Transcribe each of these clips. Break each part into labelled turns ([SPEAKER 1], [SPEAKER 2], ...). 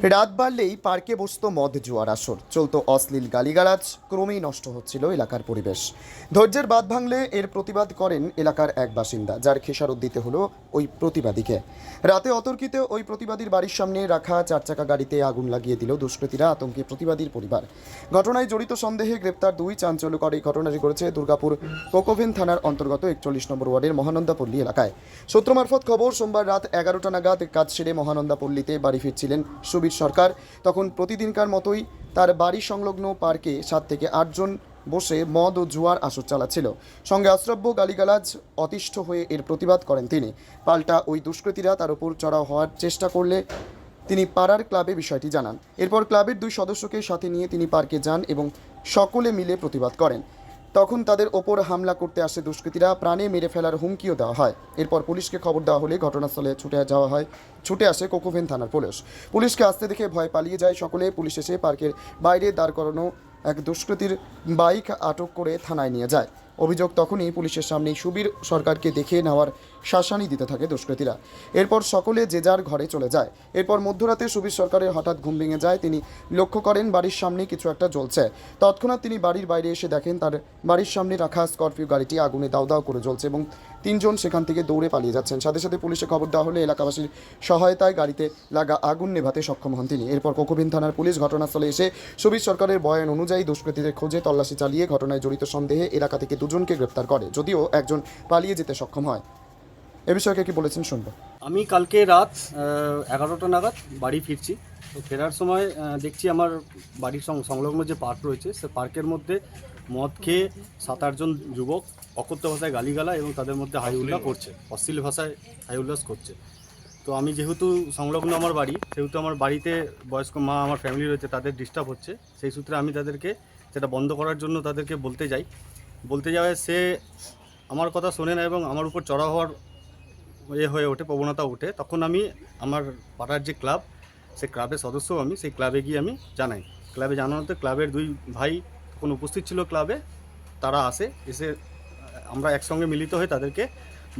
[SPEAKER 1] রাত বাড়লেই পার্কে বসত মদ জুয়ার আসর, চলতো অশ্লীল গালিগালাজ, ক্রমেই নষ্ট হচ্ছিল এলাকার পরিবেশ। ধৈর্যের বাঁধ ভাঙলে এর প্রতিবাদ করেন এলাকার এক বাসিন্দা, যার খেসারত দিতে হলো ওই প্রতিবাদীকে। রাতে অতর্কিতে ওই প্রতিবাদীর বাড়ির সামনে রাখা চারচাকা গাড়িতে আগুন লাগিয়ে দিল দুষ্কৃতীরা, আতঙ্কে প্রতিবাদীর পরিবার। ঘটনায় জড়িত সন্দেহে গ্রেপ্তার দুই। চাঞ্চল্যকর এই ঘটনাটি ঘটেছে দুর্গাপুর কোকোভেন থানার অন্তর্গত 41 নম্বর ওয়ার্ডের মহানন্দাপল্লী এলাকায়। সূত্র মারফত খবর, সোমবার রাত 11টা নাগাদ কাজ সেরে মহানন্দাপল্লীতে বাড়ি ফিরছিলেন সুবীর সরকার। তখন প্রতিদিনকার মতোই তার বাড়ি সংলগ্ন পার্কে 7 থেকে 8 জন বসে মদ ও জুয়ার আসর চালাচ্ছিল। সঙ্গে অশ্রাব্য গালিগালাজ, অতিষ্ঠ হয়ে এর প্রতিবাদ করেন তিনি। পাল্টা ওই দুষ্কৃতীরা তার উপর চড়াও হওয়ার চেষ্টা করলে তিনি পাড়ার ক্লাবে বিষয়টি জানান। এরপর ক্লাবের 2 সদস্যকে সাথে নিয়ে তিনি পার্কে যান এবং সকলে মিলে প্রতিবাদ করেন। তখন তাদের ওপর হামলা করতে আসে দুষ্কৃতীরা, প্রাণে মেরে ফেলার হুমকিও দেওয়া হয়। এরপর পুলিশকে খবর দেওয়া হলে ঘটনাস্থলে ছুটে আসে কোকোভেন থানার পুলিশ। পুলিশকে আসতে দেখে ভয় পালিয়ে যায় সকলে। পুলিশ এসে পার্কের বাইরে দাঁড় করানো এক দুষ্কৃতীর বাইক আটক করে থানায় নিয়ে যায়। অভিযোগ, তখনই পুলিশের সামনেই সুবীর সরকারকে দেখে নেওয়ার শাসানি দিতে থাকে দুষ্কৃতীরা। এরপর সকলে যে যার ঘরে চলে যায়। এরপর মধ্যরাতে সুবীর সরকারের হঠাৎ ঘুম ভেঙে যায়। তিনি লক্ষ্য করেন বাড়ির সামনে কিছু একটা জ্বলছে। তৎক্ষণাৎ তিনি বাড়ির বাইরে এসে দেখেন তার বাড়ির সামনে রাখা স্করপিও গাড়িটি আগুনে দাউ দাউ করে জ্বলছে এবং 3 জন সেখান থেকে দৌড়ে পালিয়ে যাচ্ছেন। সাথে সাথে পুলিশে খবর দেওয়া হলে এলাকাবাসীর সহায়তায় গাড়িতে লাগা আগুন নেভাতে সক্ষম হন তিনি। এরপর কোকোভেন থানার পুলিশ ঘটনাস্থলে এসে সুবীর সরকারের বয়ান অনুযায়ী দুষ্কৃতীদের খোঁজে তল্লাশি চালিয়ে ঘটনায় জড়িত সন্দেহে এলাকা থেকে 2 জনকে গ্রেপ্তার করে, যদিও একজন পালিয়ে যেতে সক্ষম হয়। এ বিষয়ে কি বলেছেন শুনবো।
[SPEAKER 2] আমি কালকে রাত 11টা নাগাদ বাড়ি ফিরছি। তো ফেরার সময় দেখছি আমার বাড়ির সংলগ্ন যে পার্ক রয়েছে, সে পার্কের মধ্যে মদ খেয়ে 7-8 জন যুবক অকথ্য ভাষায় গালিগালা এবং তাদের মধ্যে হাই উল্লাস করছে, অশ্লীল ভাষায় হাই উল্লাস করছে। তো আমি যেহেতু সংলগ্ন আমার বাড়ি, সেহেতু আমার বাড়িতে বয়স্ক মা, আমার ফ্যামিলি রয়েছে, তাদের ডিস্টার্ব হচ্ছে। সেই সূত্রে আমি তাদেরকে সেটা বন্ধ করার জন্য তাদেরকে বলতে যাওয়ায় সে আমার কথা শোনে না এবং আমার উপর চড়া হওয়ার হয়ে ওঠে, প্রবণতা ওঠে। তখন আমি আমার পাড়ার যে ক্লাব, সেই ক্লাবের সদস্য, আমি সেই ক্লাবে গিয়ে আমি জানাই। ক্লাবে জানানোতে ক্লাবের 2 ভাই তখন উপস্থিত ছিল ক্লাবে, তারা এসে আমরা একসঙ্গে মিলিত হয়ে তাদেরকে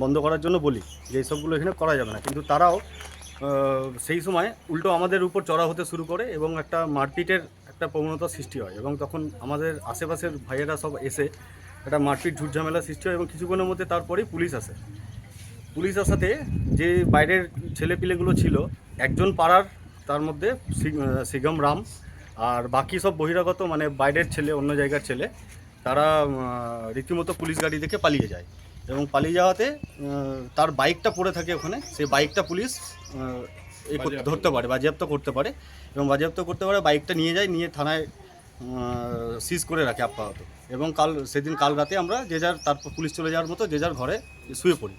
[SPEAKER 2] বন্ধ করার জন্য বলি যে এইসবগুলো এখানে করা যাবে না। কিন্তু তারাও সেই সময় উল্টো আমাদের উপর চড়া হতে শুরু করে এবং একটা মারপিটের একটা প্রবণতা সৃষ্টি হয় এবং তখন আমাদের আশেপাশের ভাইয়েরা সব এসে একটা মারপিট ঝুটঝামেলা সৃষ্টি হয় এবং কিছুক্ষণের মধ্যে তারপরেই পুলিশ আসে। পুলিশ আসাতে যে বাইরের ছেলেপিলেগুলো ছিল, একজন পাড়ার, তার মধ্যে সিগম রাম, আর বাকি সব বহিরাগত মানে বাইরের ছেলে, অন্য জায়গার ছেলে, তারা রীতিমতো পুলিশ গাড়ি দেখে পালিয়ে যায় এবং পালিয়ে যাওয়াতে তার বাইকটা পড়ে থাকে ওখানে। সেই বাইকটা পুলিশ ধরতে পারে, বাজেয়াপ্ত করতে পারে এবং বাজেয়াপ্ত করতে পারে বাইকটা নিয়ে যায়, নিয়ে থানায় সিজ করে রাখে আপাতত। এবং কাল রাতে আমরা যে যার, তারপর পুলিশ চলে যাওয়ার মতো যে যার ঘরে শুয়ে পড়ি।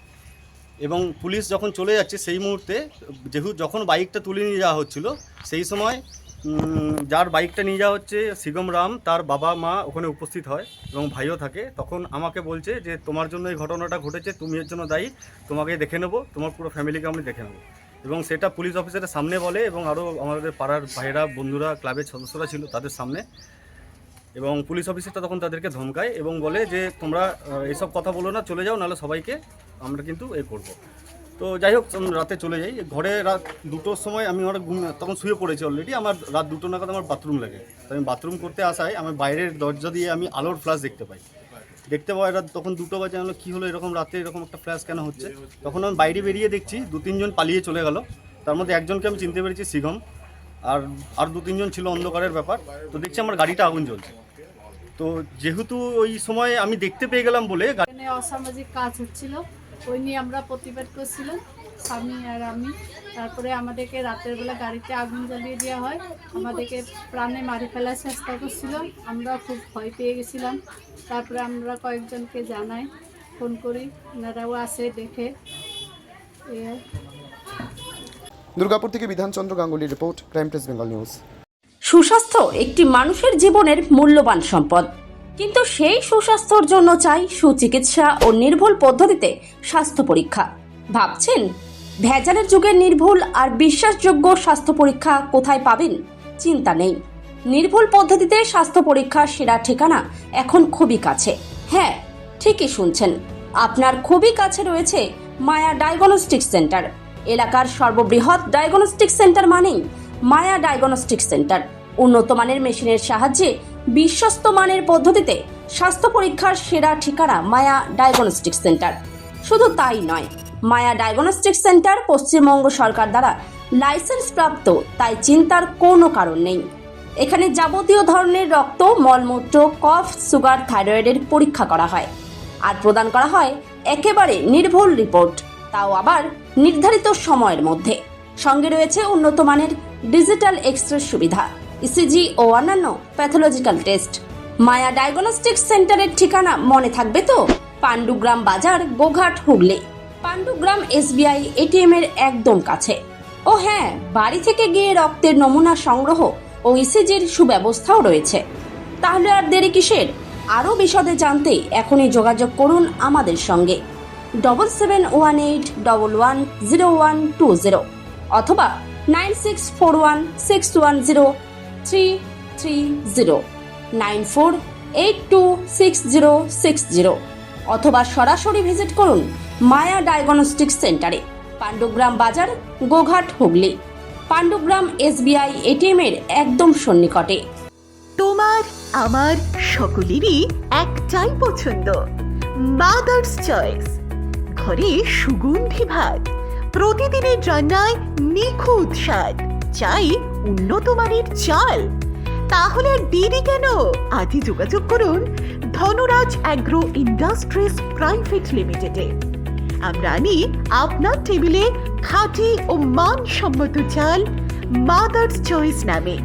[SPEAKER 2] এবং পুলিশ যখন চলে যাচ্ছে সেই মুহূর্তে যখন বাইকটা তুলে নিয়ে যাওয়া হচ্ছিল, সেই সময় যার বাইকটা নিয়ে যাওয়া হচ্ছে সিগম রাম, তার বাবা মা ওখানে উপস্থিত হয় এবং ভাইও থাকে। তখন আমাকে বলছে যে তোমার জন্য এই ঘটনাটা ঘটেছে, তুমি এর জন্য দায়ী, তোমাকে দেখে নেবো, তোমার পুরো ফ্যামিলিকে আমি দেখে নেবো। এবং সেটা পুলিশ অফিসারের সামনে বলে এবং আরও আমাদের পাড়ার ভাইয়েরা, বন্ধুরা, ক্লাবের সদস্যরা ছিল তাদের সামনে। এবং পুলিশ অফিসারটা তখন তাদেরকে ধমকায় এবং বলে যে তোমরা এইসব কথা বলো না, চলে যাও, নাহলে সবাইকে আমরা কিন্তু করবো। তো যাই হোক, রাতে চলে যাই ঘরে। রাত 2টোর সময় আমি তখন শুয়ে পড়েছি অলরেডি। আমার রাত 2টো নাগাদ আমার বাথরুম লাগে। তো আমি বাথরুম করতে আসায় আমি বাইরের দরজা দিয়ে আমি আলোর ফ্ল্যাশ দেখতে পাই। রাত তখন 2টো বাজে। আমি কী হলো, এরকম রাতে এরকম একটা ফ্ল্যাশ কেন হচ্ছে? তখন আমি বাইরে বেরিয়ে দেখছি 2-3 জন পালিয়ে চলে গেল। তার মধ্যে একজনকে আমি চিনতে পেরেছি, সিগম, আর 2-3 জন ছিল অন্ধকারের ব্যাপার। তো দেখছি আমার গাড়িটা আগুন জ্বলছে। তো যেহেতু ওই সময় আমি দেখতে পেয়ে গেলাম বলে,
[SPEAKER 3] অসামাজিক কাজ হচ্ছিল, ওই নিয়ে আমরা প্রতিবাদ করছিলাম, স্বামী আর আমি। তারপরে আমাদেরকে রাতের বেলা গাড়িতে আগুন জ্বালিয়ে দেওয়া হয়, আমাদেরকে প্রাণে মারি ফেলার চেষ্টা করছিল। আমরা খুব ভয় পেয়ে গেছিলাম। তারপরে আমরা কয়েকজনকে জানাই, ফোন করি, ওনারাও আসে দেখে।
[SPEAKER 1] দুর্গাপুর থেকে বিধানচন্দ্র গাঙ্গুলির report, crime press Bengal news.
[SPEAKER 4] সুস্বাস্থ্য একটি মানুষের জীবনের মূল্যবান সম্পদ, কিন্তু সেই সুস্বাস্থ্যের জন্য চাই সুচিকিৎসা ও নির্ভুল পদ্ধতিতে স্বাস্থ্য পরীক্ষা। ভাবছেন ভেজালের যুগে নির্ভুল আর বিশ্বাসযোগ্য স্বাস্থ্য পরীক্ষা কোথায় পাবেন? চিন্তা নেই, নির্ভুল পদ্ধতিতে স্বাস্থ্য পরীক্ষার সেরা ঠিকানা এখন খুবই কাছে। হ্যাঁ, ঠিকই শুনছেন, আপনার খুবই কাছে রয়েছে মায়া ডায়াগনস্টিক সেন্টার। এলাকার সর্ববৃহৎ ডায়াগনস্টিক সেন্টার মানেই মায়া ডায়াগনস্টিক সেন্টার। উন্নত মানের মেশিনের সাহায্যে বিশ্বস্ত মানের পদ্ধতিতে স্বাস্থ্য পরীক্ষার সেরা ঠিকানা মায়া ডায়াগনস্টিক সেন্টার। শুধু তাই নয়, মায়া ডায়াগনস্টিক সেন্টার পশ্চিমবঙ্গ সরকার দ্বারা লাইসেন্স প্রাপ্ত, তাই চিন্তার কোনো কারণ নেই। এখানে যাবতীয় ধরনের রক্ত, মলমূত্র, কফ, সুগার, থাইরয়েডের পরীক্ষা করা হয় আর প্রদান করা হয় একেবারে নির্ভুল রিপোর্ট, তাও আবার নির্ধারিত সময়ের মধ্যে। সঙ্গে রয়েছে উন্নত মানের ডিজিটাল এক্স-রে সুবিধা, ইসিজি ও অন্যান্য প্যাথোলজিক্যাল টেস্ট। মায়া ডায়াগনস্টিক সেন্টারের ঠিকানা মনে থাকবে তো? পাণ্ডুগ্রাম বাজার, গোঘাট, হুগলি। পাণ্ডুগ্রাম SBI ATM এর একদম কাছে। ও হ্যাঁ, বাড়ি থেকে গিয়ে রক্তের নমুনা সংগ্রহ ও ইসিজির সুব্যবস্থাও রয়েছে। তাহলে আর দেরি কিসের? আরও বিশদে জানতে এখনই যোগাযোগ করুন আমাদের সঙ্গে 7718110120 অথবা 9641610330, 94826060 অথবা সরাসরি ভিজিট করুন মায়া ডায়াগনস্টিক সেন্টারে, পাণ্ডুগ্রাম বাজার, গোঘাট, হুগলি। পাণ্ডুগ্রাম SBI ATM এর একদম সন্নিকটে।
[SPEAKER 5] তোমার আমার সকলেরই একটাই পছন্দ, মাদার্স চয়েস। ঘরে সুগন্ধি ভাত, প্রতিদিনের রান্নায় নিখুঁত স্বাদ, চাই উন্নত মানের চাল। তাহলে আর দেরি কেন? আজই যোগাযোগ করুন ধনরাজ অ্যাগ্রো ইন্ডাস্ট্রিজ প্রাইভেট লিমিটেডে। আমরা আনি আপনার টেবিলে খাঁটি ও মানসম্মত চাল মাদার্স চয়েস নামে।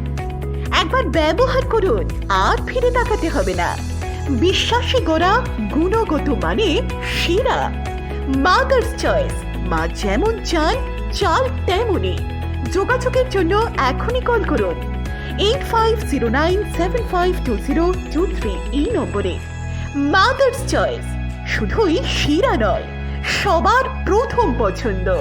[SPEAKER 5] একবার ব্যবহার করুন, আর ফিরে তাকাতে হবে না। বিশ্বাসী গোড়া, গুণগত মানে সেরা। মাদার্স চয়েস, মা যেমন চান চাল তেমনই। যোগাযোগের জন্য এখনই কল করুন 8509752023 এই নম্বরে। মাদার্স চয়েস শুধুই সেরা নয়, সবার প্রথম পছন্দ।